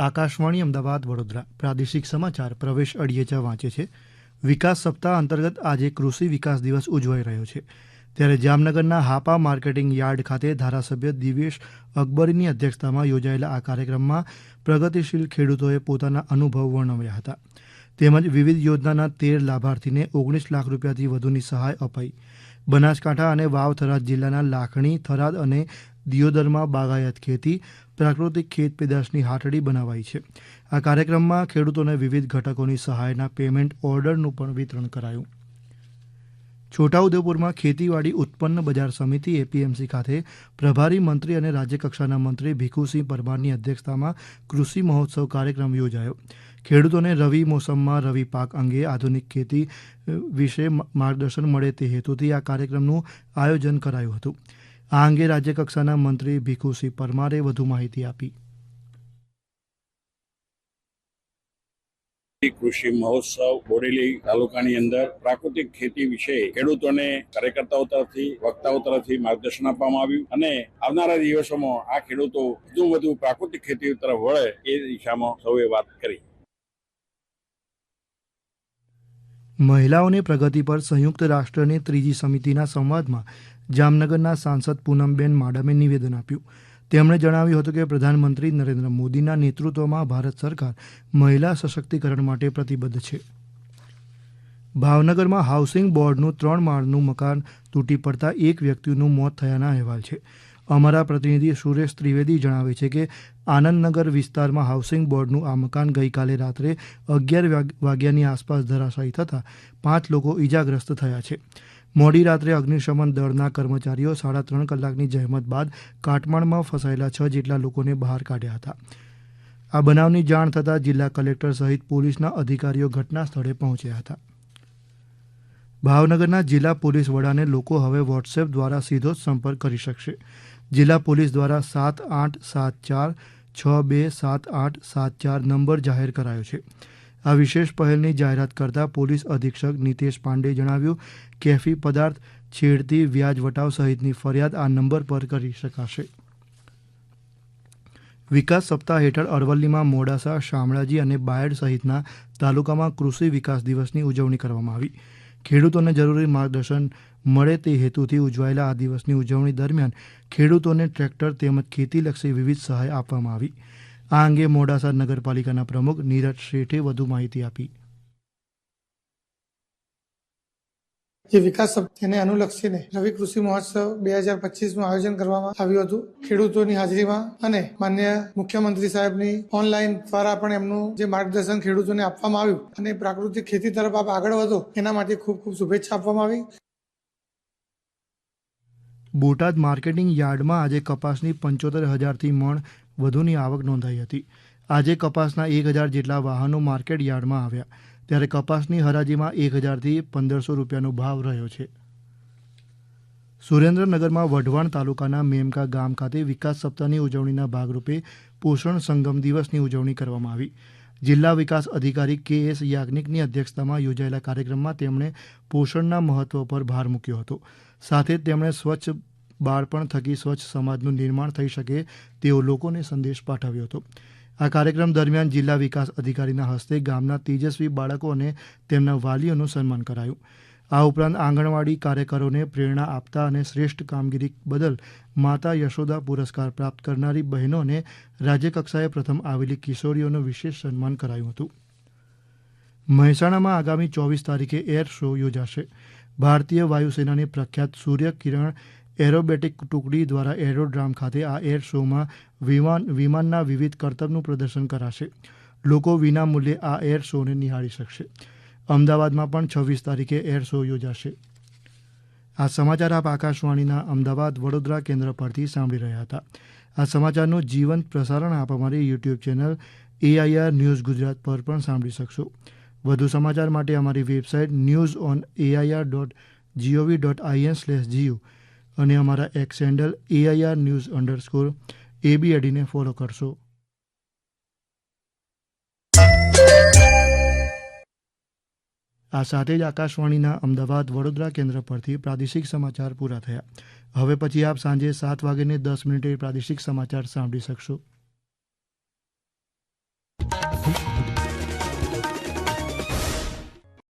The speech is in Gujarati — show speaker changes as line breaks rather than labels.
આકાશવાણી અમદાવાદ વડોદરા પ્રાદેશિક સમાચાર પ્રવેશ અડિયેચા વાંચે છે. વિકાસ સપ્તાહ અંતર્ગત આજે કૃષિ વિકાસ દિવસ ઉજવાઈ રહ્યો છે. ત્યારે જામનગરના હાપા માર્કેટિંગ યાર્ડ ખાતે ધારાસભ્ય દિવેશ અકબરીની અધ્યક્ષતામાં યોજાયેલા આ કાર્યક્રમમાં પ્રગતિશીલ ખેડૂતોએ પોતાના અનુભવ વર્ણવ્યા હતા. તેમજ વિવિધ યોજનાના 13 લાભાર્થીને 19 લાખ રૂપિયાથી વધુની સહાય અપાઈ. બનાસકાંઠા અને વાવ થરાદ જિલ્લાના લાખણી, થરાદ અને દિયોદરમાં બાગાયત ખેતી, પ્રાકૃતિક ખેત પેદાશની હાટડી બનાવાઈ છે. આ કાર્યક્રમમાં ખેડૂતોને વિવિધ ઘટકોની સહાયના પેમેન્ટ ઓર્ડરનું પણ વિતરણ કરાયું. છોટાઉદેપુરમાં ખેતીવાડી ઉત્પન્ન બજાર સમિતિ એપીએમસી ખાતે પ્રભારી મંત્રી અને રાજ્યકક્ષાના મંત્રી ભીખુસિંહ પરમારની અધ્યક્ષતામાં કૃષિ મહોત્સવ કાર્યક્રમ યોજાયો. ખેડૂતોને રવિ મોસમમાં રવિ પાક અંગે આધુનિક ખેતી વિશે માર્ગદર્શન મળે તે હેતુથી આ કાર્યક્રમનું આયોજન કરાયું હતું. આ અંગે રાજ્યકક્ષાના મંત્રી ભીખુસિંહ પરમારે વધુ માહિતી આપી.
કૃષિ મહોત્સવ બોડેલી તાલુકાની અંદર પ્રાકૃતિક ખેતી વિશે ખેડૂતોને કાર્યકર્તાઓ તરફથી વક્તાઓ તરફથી માર્ગદર્શન આપવામાં આવ્યું અને આવનારા દિવસોમાં આ ખેડૂતો વધુ પ્રાકૃતિક ખેતી તરફ વળે એ દિશામાં સૌએ વાત કરી.
મહિલાઓની પ્રગતિ પર સંયુક્ત રાષ્ટ્રની ત્રીજી સમિતિના સંવાદમાં જામનગરના સાંસદ પૂનમબેન માડમે નિવેદન આપ્યું. તેમણે જણાવ્યું હતું કે પ્રધાનમંત્રી નરેન્દ્ર મોદીના નેતૃત્વમાં ભારત સરકાર મહિલા સશક્તિકરણ માટે પ્રતિબદ્ધ છે. ભાવનગરમાં હાઉસિંગ બોર્ડનું 3 માળનું મકાન તૂટી પડતા એક વ્યક્તિનું મોત થયાના અહેવાલ છે. અમારા પ્રતિનિધિ સુરેશ ત્રિવેદી જણાવે છે કે આનંદનગર વિસ્તારમાં હાઉસિંગ બોર્ડનું આ મકાન ગઈકાલે રાત્રે 11 વાગ્યાની આસપાસ ધરાશાયી થતાં 5 લોકો ઈજાગ્રસ્ત થયા છે. મોડી રાત્રે અગ્નિશમન દળના કર્મચારીઓ 3.5 કલાકની જહેમત બાદ કાટમાળમાં ફસાયેલા 6 જેટલા લોકોને બહાર કાઢ્યા હતા. આ બનાવની જાણ થતાં જિલ્લા કલેક્ટર સહિત પોલીસના અધિકારીઓ ઘટના સ્થળે પહોંચ્યા હતા. ભાવનગરના જિલ્લા પોલીસ વડાને લોકો હવે વોટ્સએપ દ્વારા સીધો જ સંપર્ક કરી શકશે. જિલ્લા પોલીસ દ્વારા 7874 627874 નંબર જાહેર કરાયો છે. આ વિશેષ પહેલની જાહેરાત કરતા પોલીસ અધિક્ષક નીતેશ પાંડેએ જણાવ્યું કેફી પદાર્થ, છેડતી, વ્યાજ વટાવ સહિતની ફરિયાદ આ નંબર પર કરી શકાશે. વિકાસ સપ્તાહ હેઠળ અરવલ્લીમાં મોડાસા, શામળાજી અને બાયડ સહિતના તાલુકામાં કૃષિ વિકાસ દિવસની ઉજવણી કરવામાં આવી. ખેડૂતોને જરૂરી માર્ગદર્શન મળે તે હેતુથી ઉજવાયેલા આ દિવસની ઉજવણી દરમિયાન ખેડૂતોને ટ્રેક્ટર તેમજ ખેતીલક્ષી વિવિધ સહાય આપવામાં આવી. આ અંગે મોડાસા નગરપાલિકાના પ્રમુખ નીરજ શેઠે વધુ માહિતી આપી.
જે વિકાસ તેને અનુલક્ષીને રવિ કૃષિ મહોત્સવ 2025નું આયોજન કરવામાં આવ્યું હતું. ખેડૂતોની હાજરીમાં અને માન્ય મુખ્યમંત્રી સાહેબની ઓનલાઈન દ્વારા પણ એમનું જે માર્ગદર્શન ખેડૂતોને આપવામાં આવ્યું અને પ્રાકૃતિક ખેતી તરફ આપ આગળ વધો એના માટે ખૂબ ખૂબ શુભેચ્છા આપવામાં આવી.
બોટાદ માર્કેટિંગ યાર્ડમાં આજે કપાસની 75,000થી મણ વધુની આવક નોંધાઈ હતી. આજે કપાસના 1,000 જેટલા વાહનો માર્કેટ યાર્ડમાં આવ્યા. ત્યારે કપાસની હરાજીમાં 1,000થી 1,500 રૂપિયાનો ભાવ રહ્યો છે. સુરેન્દ્રનગરમાં વઢવાણ તાલુકાના મેમકા ગામ ખાતે વિકાસ સપ્તાહની ઉજવણીના ભાગરૂપે પોષણ સંગમ દિવસની ઉજવણી કરવામાં આવી. જિલ્લા વિકાસ અધિકારી KS યાજ્ઞિકની અધ્યક્ષતામાં યોજાયેલા કાર્યક્રમમાં તેમણે પોષણના મહત્વ પર ભાર મૂક્યો હતો. સાથે જ તેમણે સ્વચ્છ બાળપણ થકી સ્વચ્છ સમાજનું નિર્માણ થઈ શકે તેવો લોકોને સંદેશ પાઠવ્યો હતો. આ કાર્યક્રમ દરમિયાન જિલ્લા વિકાસ અધિકારીના હસ્તે ગામના તેજસ્વી બાળકો અને તેમના વાલીઓનું સન્માન કરાયું. આ ઉપરાંત આંગણવાડી કાર્યકરોને પ્રેરણા આપતા અને શ્રેષ્ઠ કામગીરી બદલ માતા યશોદા પુરસ્કાર પ્રાપ્ત કરનારી બહેનોને રાજ્યકક્ષાએ પ્રથમ આવેલી કિશોરીઓનું વિશેષ સન્માન કરાયું હતું. મહેસાણામાં આગામી 24 તારીખે એર શો યોજાશે. ભારતીય વાયુસેનાની પ્રખ્યાત સૂર્ય કિરણ એરોબેટિક ટુકડી દ્વારા એરોડ્રામ ખાતે આ એર શોમાં વિમાનના વિવિધ કરતબનું પ્રદર્શન કરાશે. લોકો વિના મૂલ્યે આ એર શોને નિહાળી શકશે. અમદાવાદમાં પણ 26 તારીખે એર શો યોજાશે. આ સમાચાર આપ આકાશવાણીના અમદાવાદ વડોદરા કેન્દ્ર પરથી સાંભળી રહ્યા હતા. આ સમાચારનું જીવંત પ્રસારણ આપ અમારી YouTube channel AIR news Gujarat પર પણ સાંભળી શકશો. વધુ સમાચાર માટે અમારી વેબસાઇટ newsonair.gov.in/gu અને અમારા એક્સ હેન્ડલ AIR_news_ABAD ને ફોલો કરશો. આ સાથે જ આકાશવાણીના અમદાવાદ વડોદરા કેન્દ્ર પરથી પ્રાદેશિક સમાચાર પૂરા થયા. હવે પછી આપ સાંજે 7:10 પ્રાદેશિક સમાચાર સાંભળી શકશો.